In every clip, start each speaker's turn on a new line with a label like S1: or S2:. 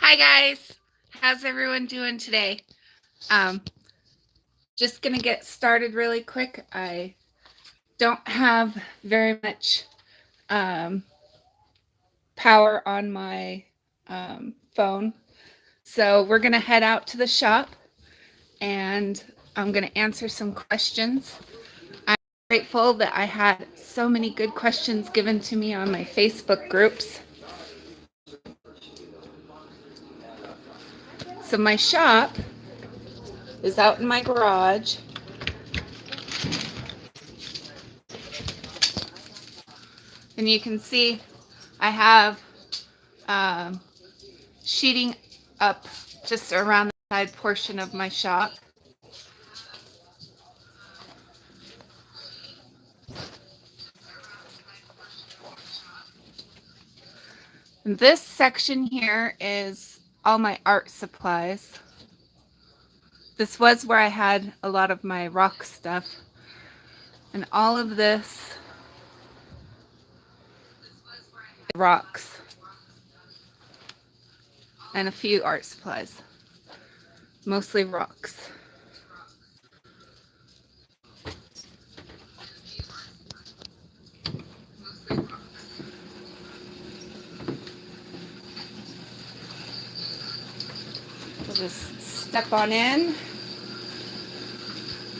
S1: Hi guys, how's everyone doing today? Just gonna get started really quick. I don't have very much power on my phone, so we're gonna head out to the shop and I'm gonna answer some questions. I'm grateful that I had so many good questions given to me on my Facebook groups. So my shop is out in my garage. And you can see I have sheeting up just around the side portion of my shop. And this section here is all my art supplies. This was where I had a lot of my rock stuff. And all of this rocks and a few art supplies, mostly rocks. We'll just step on in,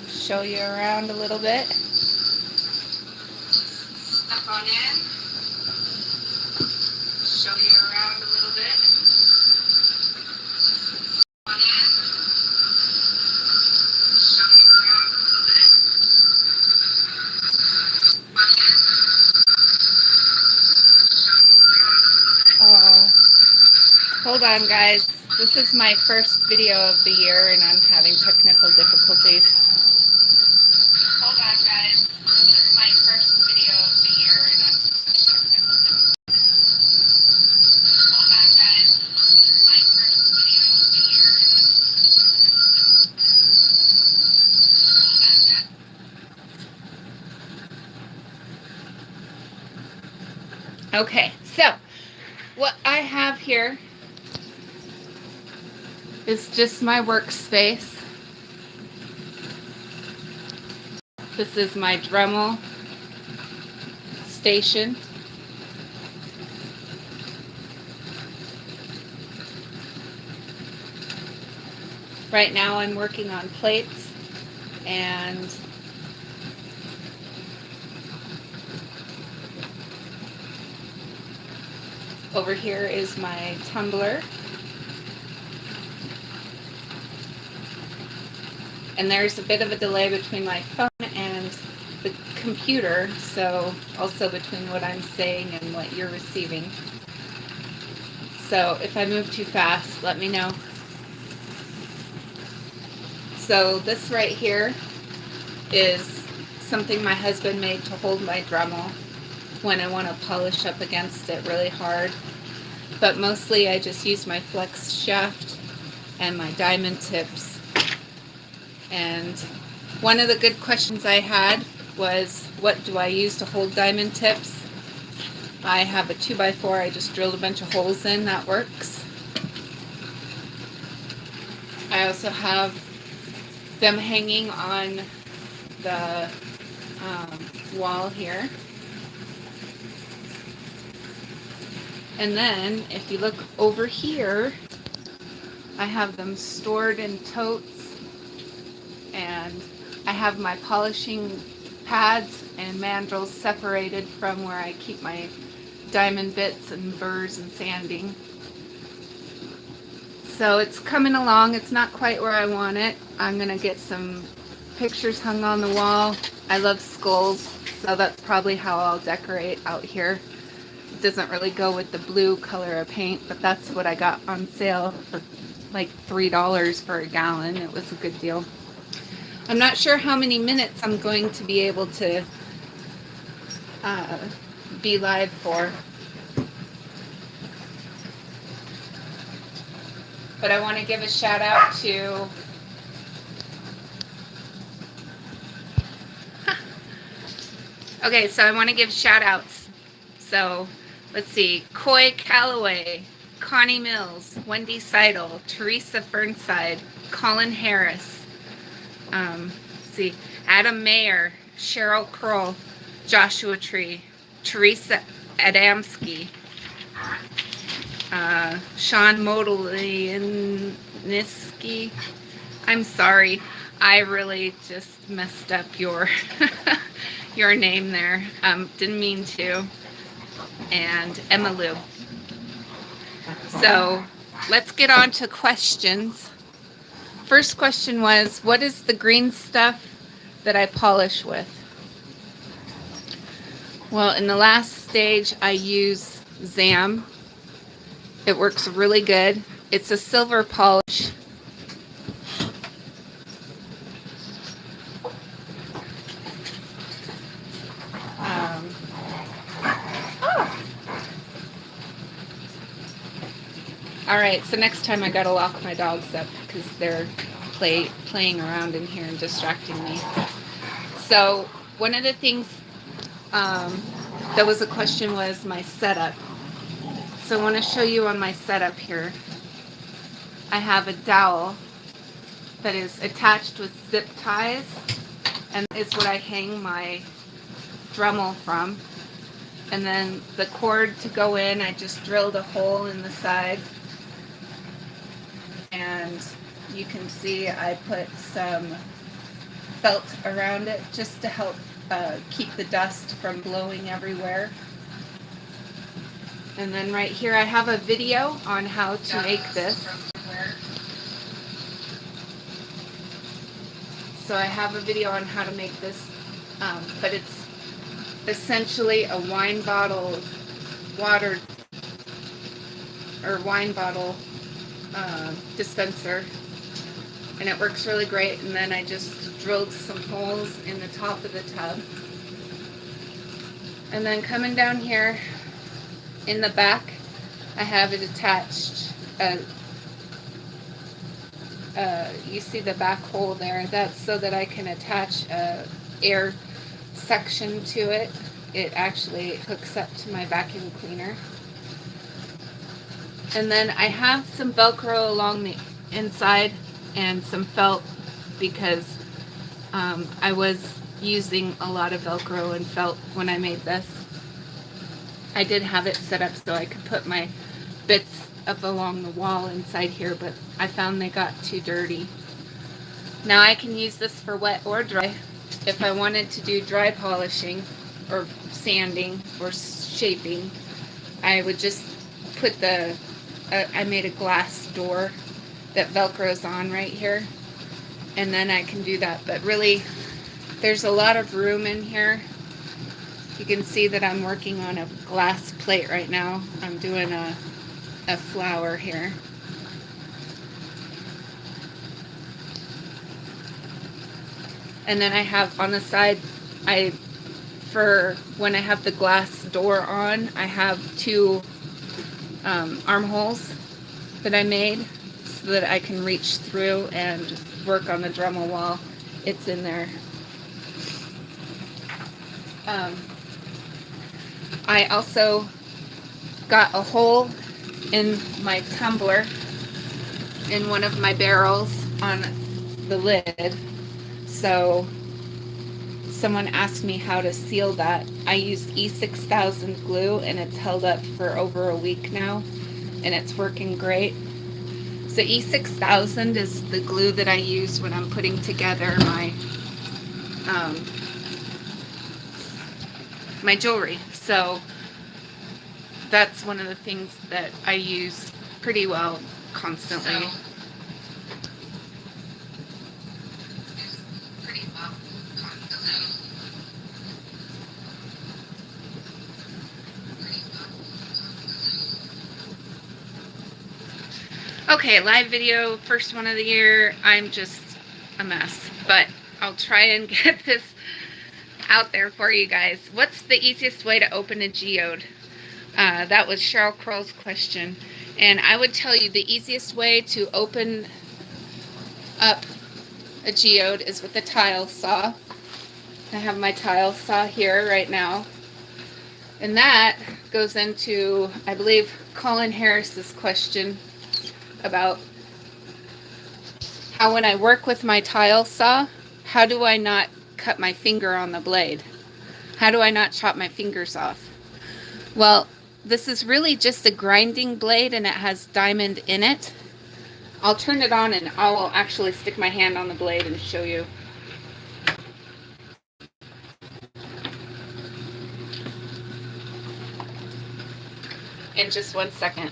S1: show you around a little bit. Step on in, show you around a little bit. On in, show you around a little bit. On in, show you around a little bit. Oh, hold on, guys. This is my first video of the year and I'm having technical difficulties. Hold on, guys. This is my first video of the year and I'm having technical difficulties. Hold on, guys. This is my first video of the year and I'm having technical difficulties. Hold on, guys. Okay, so what I have here is just my workspace. This is my Dremel station. Right now I'm working on plates, and over here is my tumbler. And there's a bit of a delay between my phone and the computer, so also between what I'm saying and what you're receiving. So if I move too fast, let me know. So this right here is something my husband made to hold my Dremel when I want to polish up against it really hard. But mostly I just use my flex shaft and my diamond tips. And one of the good questions I had was, what do I use to hold diamond tips? I have a 2x4 I just drilled a bunch of holes in. That works. I also have them hanging on the wall here. And then if you look over here, I have them stored in totes. And I have my polishing pads and mandrels separated from where I keep my diamond bits and burrs and sanding. So it's coming along. It's not quite where I want it. I'm going to get some pictures hung on the wall. I love skulls, so that's probably how I'll decorate out here. It doesn't really go with the blue color of paint, but that's what I got on sale for like $3 for a gallon. It was a good deal. I'm not sure how many minutes I'm going to be able to be live for. But I want to give a shout out to okay, so I want to give shout outs. So let's see, Coy Calloway, Connie Mills, Wendy Seidel, Teresa Fernside, Colin Harris, see, Adam Mayer, Cheryl Kroll, Joshua Tree, Teresa Adamski, Sean Modolinsky. I'm sorry, I really just messed up your your name there. Didn't mean to. And Emma Lou. So let's get on to questions. First question was, what is the green stuff that I polish with? Well, in the last stage, I use Zam. It works really good. It's a silver polish. All right, so next time I gotta lock my dogs up because they're playing around in here and distracting me. So one of the things that was a question was my setup. So I want to show you on my setup here. I have a dowel that is attached with zip ties, and is what I hang my Dremel from. And then the cord to go in, I just drilled a hole in the side. And you can see I put some felt around it just to help keep the dust from blowing everywhere. And then right here I have a video on how to make this. So I have a video on how to make this, but it's essentially a wine bottle dispenser, and it works really great. And then I just drilled some holes in the top of the tub, and then coming down here in the back I have it attached. You see the back hole there? That's so that I can attach a air section to it. It actually hooks up to my vacuum cleaner. And then I have some Velcro along the inside and some felt because I was using a lot of Velcro and felt when I made this. I did have it set up so I could put my bits up along the wall inside here, but I found they got too dirty. Now I can use this for wet or dry. If I wanted to do dry polishing or sanding or shaping, I would just put I made a glass door that Velcros on right here, and then I can do that. But really, there's a lot of room in here. You can see that I'm working on a glass plate right now. I'm doing a flower here. And then I have on the side, for when I have the glass door on, I have two armholes that I made so that I can reach through and work on the Dremel while it's in there. I also got a hole in my tumbler in one of my barrels on the lid. So someone asked me how to seal that. I used E6000 glue and it's held up for over a week now and it's working great. So E6000 is the glue that I use when I'm putting together my jewelry. So that's one of the things that I use pretty well constantly. Okay, live video, first one of the year. I'm just a mess, but I'll try and get this out there for you guys. What's the easiest way to open a geode? That was Cheryl Crowell's question. And I would tell you the easiest way to open up a geode is with a tile saw. I have my tile saw here right now. And that goes into, I believe, Colin Harris's question about how when I work with my tile saw, how do I not cut my finger on the blade? How do I not chop my fingers off? Well, this is really just a grinding blade and it has diamond in it. I'll turn it on and I will actually stick my hand on the blade and show you. In just 1 second.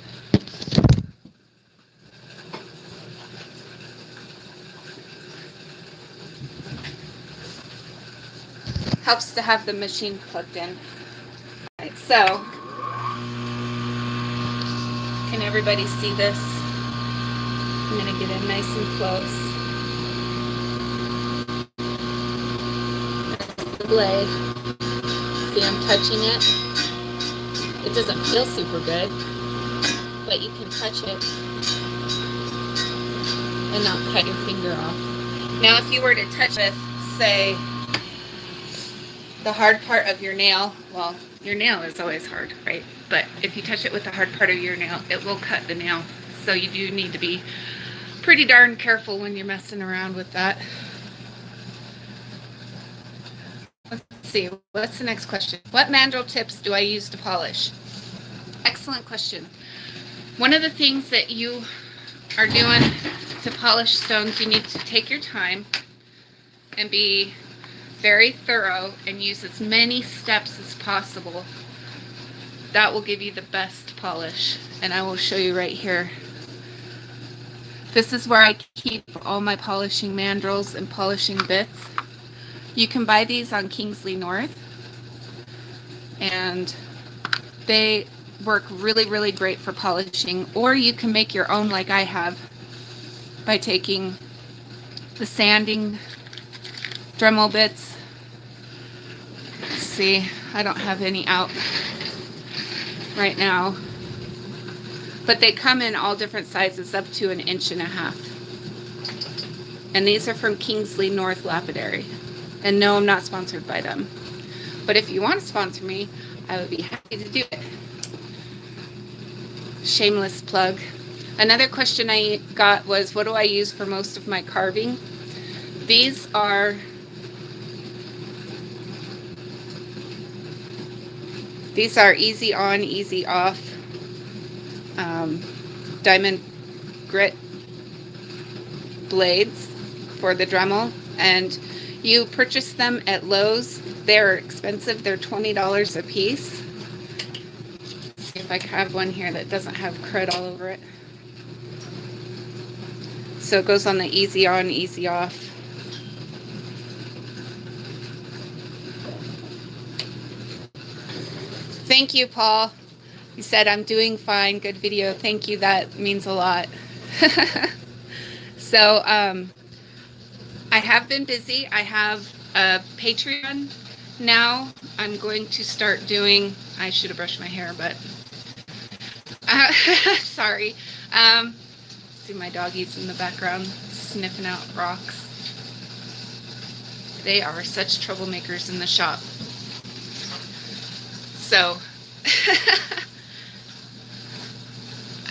S1: Helps to have the machine plugged in. Right, so, can everybody see this? I'm going to get in nice and close. The blade. See, I'm touching it. It doesn't feel super good, but you can touch it and not cut your finger off. Now, if you were to touch with, say, the hard part of your nail, well, your nail is always hard, right? But if you touch it with the hard part of your nail, it will cut the nail. So you do need to be pretty darn careful when you're messing around with that. Let's see, what's the next question? What mandrel tips do I use to polish? Excellent question. One of the things that you are doing to polish stones, you need to take your time and be very thorough and use as many steps as possible. That will give you the best polish, and I will show you right here. This is where I keep all my polishing mandrels and polishing bits. You can buy these on Kingsley North, and they work really, really great for polishing, or you can make your own like I have by taking the sanding Dremel bits. Let's see, I don't have any out right now, but they come in all different sizes up to 1.5 inches. And these are from Kingsley North Lapidary. And no, I'm not sponsored by them. But if you want to sponsor me, I would be happy to do it. Shameless plug. Another question I got was, what do I use for most of my carving? These are easy on, easy off diamond grit blades for the Dremel, and you purchase them at Lowe's. They're expensive. They're $20 a piece. Let's see if I have one here that doesn't have crud all over it. So it goes on the easy on, easy off. Thank you, Paul. You said I'm doing fine. Good video. Thank you. That means a lot. So I have been busy. I have a Patreon now. I'm going to start doing, I should have brushed my hair, but sorry. See my doggies in the background sniffing out rocks. They are such troublemakers in the shop. So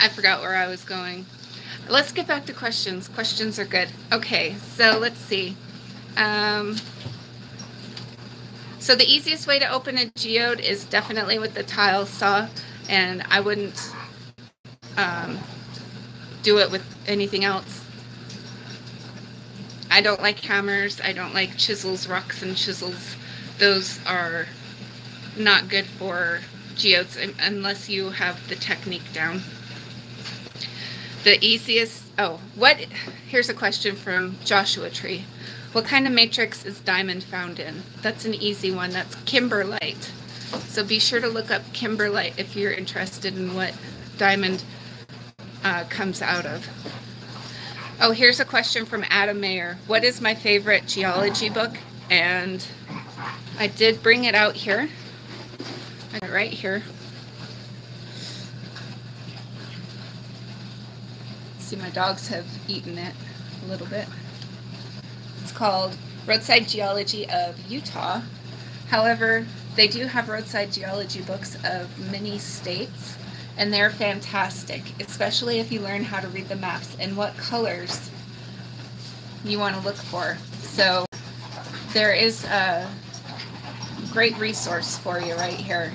S1: I forgot where I was going. Let's get back to questions. Questions are good. Okay, so let's see. So the easiest way to open a geode is definitely with the tile saw, and I wouldn't do it with anything else. I don't like hammers. I don't like chisels, rocks and chisels. Those are not good for geodes unless you have the technique down. The easiest, here's a question from Joshua Tree. What kind of matrix is diamond found in? That's an easy one. That's kimberlite. So be sure to look up kimberlite if you're interested in what diamond comes out of. Oh, here's a question from Adam Mayer. What is my favorite geology book? And I did bring it out here. I got it right here. See, my dogs have eaten it a little bit. It's called Roadside Geology of Utah. However, they do have roadside geology books of many states, and they're fantastic, especially if you learn how to read the maps and what colors you want to look for. So there is a great resource for you right here.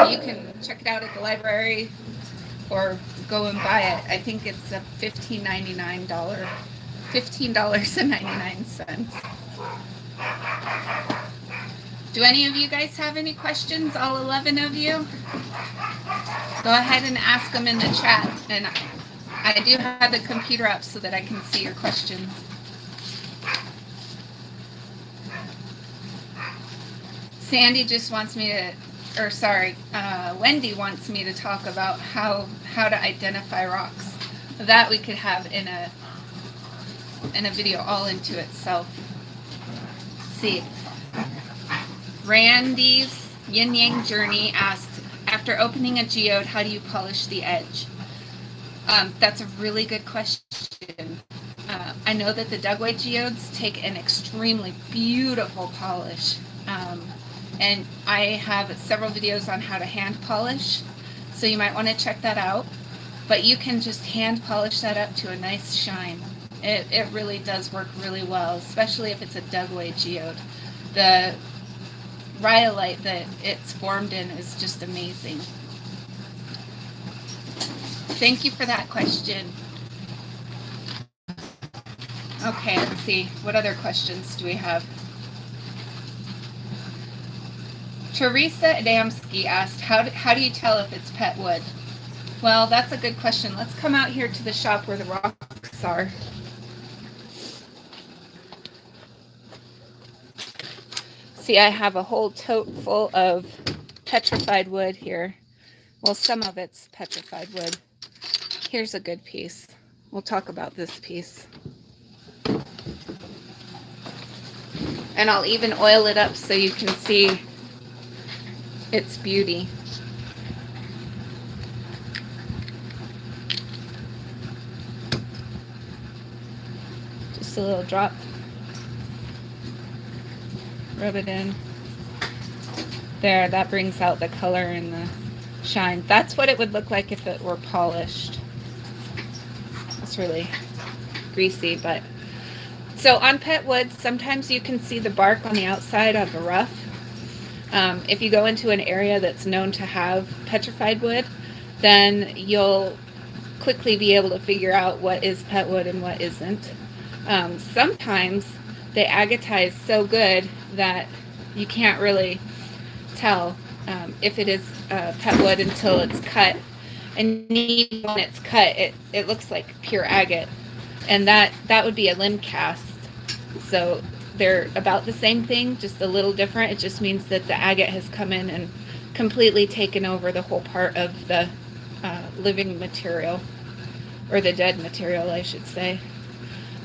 S1: You can check it out at the library or go and buy it. I think it's a $15.99. Do any of you guys have any questions? All 11 of you? Go ahead and ask them in the chat. And I do have the computer up so that I can see your questions. Sandy just wants me to, or sorry, Wendy wants me to talk about how to identify rocks. That we could have in a video all into itself. See, Randy's Yin Yang Journey asked, after opening a geode, how do you polish the edge? That's a really good question. I know that the dugway geodes take an extremely beautiful polish. And I have several videos on how to hand polish, so you might want to check that out. But you can just hand polish that up to a nice shine. It really does work really well, especially if it's a dugway geode. The rhyolite that it's formed in is just amazing. Thank you for that question. Okay, let's see. What other questions do we have? Teresa Adamski asked, how do you tell if it's pet wood? Well, that's a good question. Let's come out here to the shop where the rocks are. See, I have a whole tote full of petrified wood here. Well, some of it's petrified wood. Here's a good piece. We'll talk about this piece. And I'll even oil it up so you can see its beauty. Just a little drop. Rub it in. There, that brings out the color and the shine. That's what it would look like if it were polished. It's really greasy, but so on pet wood, sometimes you can see the bark on the outside of a rough. If you go into an area that's known to have petrified wood, then you'll quickly be able to figure out what is pet wood and what isn't. Sometimes they agatize so good that you can't really tell if it is pet wood until it's cut. And even when it's cut, it looks like pure agate. And that would be a limb cast. So they're about the same thing, just a little different. It just means that the agate has come in and completely taken over the whole part of the living material, or the dead material, I should say.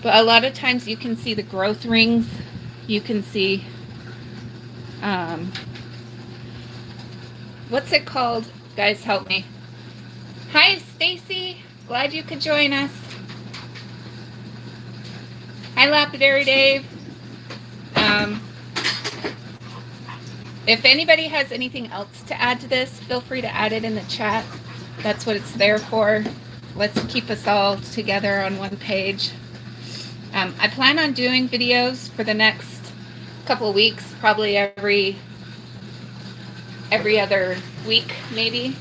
S1: But a lot of times you can see the growth rings. You can see, what's it called? Guys, help me. Hi, Stacy. Glad you could join us. Hi, Lapidary Dave. If anybody has anything else to add to this, feel free to add it in the chat. That's what it's there for. Let's keep us all together on one page. I plan on doing videos for the next couple of weeks, probably every other week, maybe.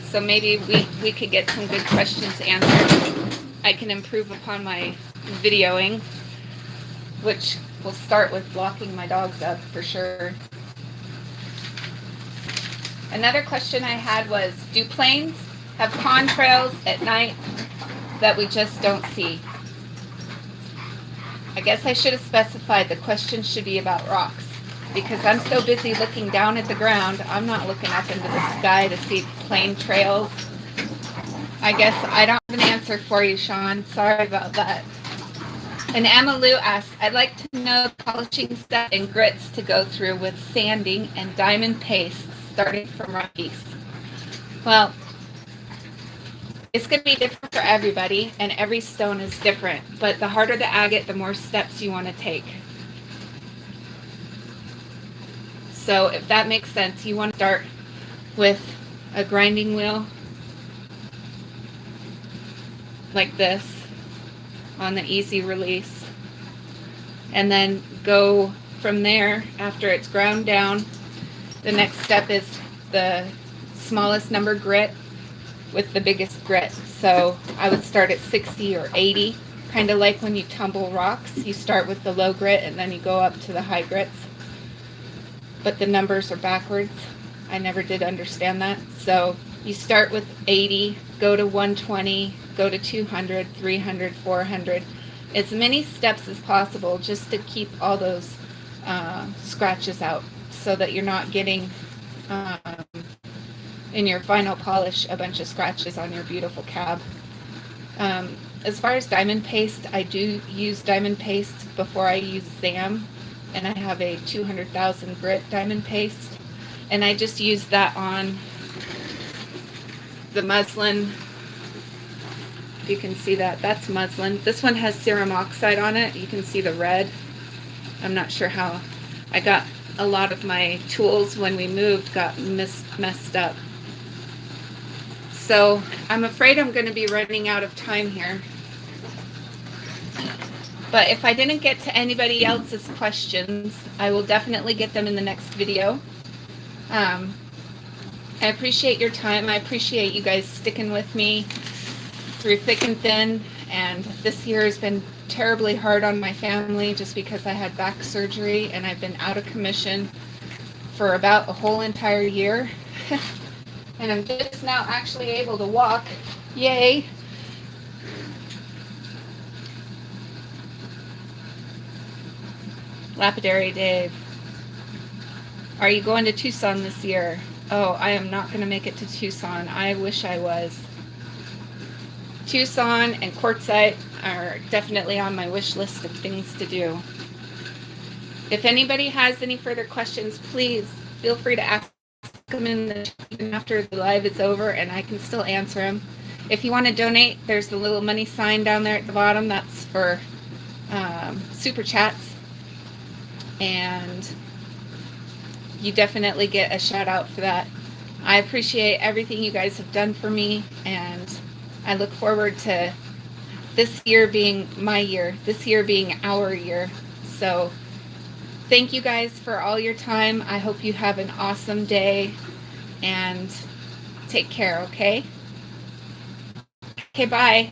S1: So maybe we could get some good questions answered. I can improve upon my videoing, which will start with blocking my dogs up for sure. Another question I had was, do plains have contrails at night that we just don't see? I guess I should have specified the question should be about rocks, because I'm so busy looking down at the ground, I'm not looking up into the sky to see plain trails. I guess I don't have an answer for you, Sean. Sorry about that. And Emma Lou asks, I'd like to know the polishing step and grits to go through with sanding and diamond paste starting from Rockies. Well, it's going to be different for everybody, and every stone is different. But the harder the agate, the more steps you want to take. So if that makes sense, you want to start with a grinding wheel like this on the easy release, and then go from there. After it's ground down, the next step is the smallest number grit with the biggest grit. So I would start at 60 or 80, kind of like when you tumble rocks. You start with the low grit and then you go up to the high grits. But the numbers are backwards. I never did understand that. So you start with 80, go to 120, go to 200, 300, 400. As many steps as possible just to keep all those scratches out so that you're not getting, in your final polish, a bunch of scratches on your beautiful cab. As far as diamond paste, I do use diamond paste before I use ZAM, and I have a 200,000 grit diamond paste, and I just use that on the muslin. You can see that. That's muslin. This one has ceram oxide on it. You can see the red. I'm not sure how. I got a lot of my tools when we moved got messed up. So I'm afraid I'm going to be running out of time here. But if I didn't get to anybody else's questions, I will definitely get them in the next video. I appreciate your time. I appreciate you guys sticking with me through thick and thin. And this year has been terribly hard on my family just because I had back surgery and I've been out of commission for about a whole entire year. And I'm just now actually able to walk. Yay! Lapidary Dave. Are you going to Tucson this year? Oh, I am not going to make it to Tucson. I wish I was. Tucson and quartzite are definitely on my wish list of things to do. If anybody has any further questions, please feel free to ask them in the chat even after the live is over, and I can still answer them. If you want to donate, there's the little money sign down there at the bottom. That's for super chats, and you definitely get a shout out for that. I appreciate everything you guys have done for me, and I look forward to this year being my year, this year being our year. So thank you guys for all your time. I hope you have an awesome day, and take care, okay? Okay, bye.